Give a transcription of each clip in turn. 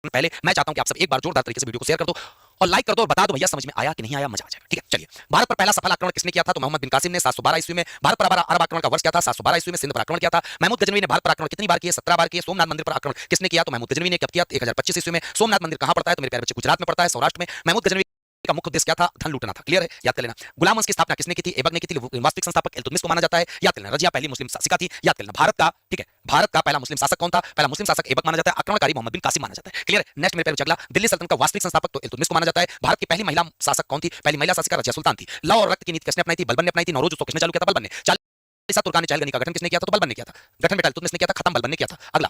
पहले मैं चाहता हूं कि आप सब एक बार जोरदार तरीके से वीडियो को शेयर कर दो और लाइक कर दो और बता दो भैया समझ में आया कि नहीं आया, मजा आ जाएगा। ठीक है, चलिए। भारत पर पहला सफल आक्रमण किसने किया था? तो मोहम्मद बिन कासिम ने 712 ईस्वी में। भारत पर अरब आक्रमण का वर्ष क्या था? 712 ईस्वी में। सिंध पर आक्रमण किया था महमूद गजनवी ने। भारत पर आक्रमण कितनी बार किए? 17 बार किए। सोमनाथ मंदिर पर आक्रमण किसने किया? तो महमूद गजनवी ने। कब किया? 1025 ईस्वी में। सोमनाथ मंदिर कहां पड़ता है? तो मेरे प्यारे बच्चे गुजरात में पड़ता है, सौराष्ट्र में। महमूद गजनवी का मुख्य उद्देश्य क्या था? धन लूटना था। क्लियर है, याद कर लेना। गुलाम वंश की स्थापना किसने की थी? ऐबक ने की थी। वास्तविक संस्थापक इल्तुतमिश को माना जाता है, याद कर लेना। रजिया पहली मुस्लिम शासिका थी, याद कर लेना। भारत का, ठीक है, भारत का पहला मुस्लिम शासक कौन था? पहला मुस्लिम शासक ऐबक माना जाता है। आक्रमणकारी मोहम्मद बिन कासिम माना जाता है। क्लियर है, नेक्स्ट मेरे प्यारे बच्चे अगला। दिल्ली सल्तनत का वास्तविक संस्थापक तो इल्तुतमिश को माना जाता है। भारत की पहली महिला शासक कौन थी? पहली महिला शासिका रजिया सुल्तान थी। लौ और रक्त की नीति किसने अपनाई थी? बलबन ने अपनाई थी। नौरोज उत्सव किसने चालू किया था? बलबन ने। चालीसा तुर्कान चहलगनी का गठन किसने किया था? तो बलबन ने किया था। गठन बेटा इल्तुतमिश ने किया था, खत्म बलबन ने किया था। अगला,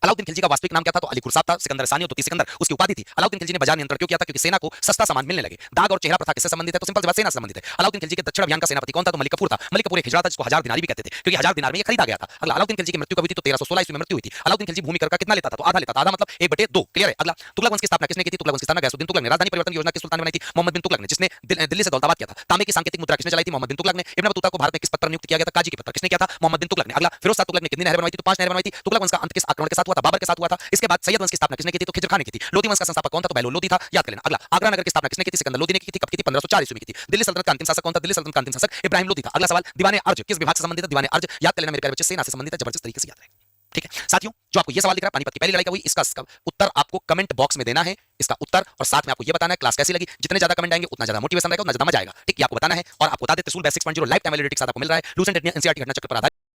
अलाउद्दीन खिलजी का वास्तविक नाम क्या था? तो अली खुरसाब था। सिकंदर सानी और तुर्की सिकंदर उसकी उपाधि थी। अलाउद्दीन खिलजी ने बाजार नियंत्रण क्यों किया था? क्योंकि सेना को सस्ता सामान मिलने लगे। दाग और चेहरा प्रथा किससे संबंधित है? तो सिंपल सी बात, सेना से संबंधित है। अलाउद्दीन खिलजी के दक्षिण अभियान का सेनापति कौन था? तो मलिक कफूर था। मलिक कफूर एक हिजड़ा था जिसको 1000 दिनारी भी कहते थे, क्योंकि 1000 दिनार में ये खरीदा गया था। अगला, अलाउद्दीन खिलजी की मृत्यु कब हुई थी? तो 1316 ईस्वी में मृत्यु हुई थी। अलाउद्दीन खिलजी भूमि कर का कितना लेता था? तो आधा लेता था। आधा मतलब 1/2। क्लियर है, अगला। तुगलक वंश की स्थापना किसने की थी? तुगलक वंश की स्थापना गयासुद्दीन तुगलक ने। राजधानी परिवर्तन योजना किस सुल्तान ने बनाई थी? मोहम्मद बिन तुगलक ने, जिसने दिल्ली से दौलताबाद किया था। तांबे की सांकेतिक मुद्रा किसने चलाई थी? मोहम्मद बिन तुगलक ने। इब्न बतूता को भारत में किस पद पर नियुक्त किया गया था? काजी के पद पर। किसने किया था? मोहम्मद बिन तुगलक ने। अगला, फिरोज शाह तुगलक ने कितनी नहरें बनवाई थी? तो 5 नहरें बनवाई थी। तुगलक वंश का अंत किस आक्रमण के साथ हुआ था? बाबर के साथ हुआ था। इसके बाद सैयद वंश की स्थापना किसने की थी? तो खिजर खान ने की थी। लोधी वंश का संस्थापक कौन था? तो बहलोल लोधी था, याद कर लेना। अगला, आगरा नगर की स्थापना किसने की थी? सिकंदर लोधी ने की थी। कब की थी? 1504 ईस्वी में की थी। दिल्ली सल्तनत का अंतिम शासक कौन था? दिल्ली सल्तनत का अंतिम शासक इब्राहिम लोधी था। अगला सवाल, दीवाने अर्ज किस विभाग से संबंधित है? दीवाने अर्ज, याद कर लेना मेरे प्यारे बच्चे, सेना से संबंधित है। जबरदस्त तरीके से याद रखें। ठीक है साथियों, जो आपको ये सवाल दिख रहा है पानीपत की पहली लड़ाई का हुई, इसका उत्तर आपको कमेंट बॉक्स में देना है, इसका उत्तर, और साथ में आपको ये बताना है क्लास कैसी लगी। जितने ज्यादा कमेंट आएंगे उतना ज्यादा मोटिवेशन रहेगा, उतना ज्यादा मजा आएगा। ठीक, ये आपको बताना है। और आपको बता देते, सूल बेसिक्स 6.0 लाइफ टाइम एनालिटिक्स आपको मिल रहा है। लूसेंट एनसीईआरटी घटना चक्र पर आधारित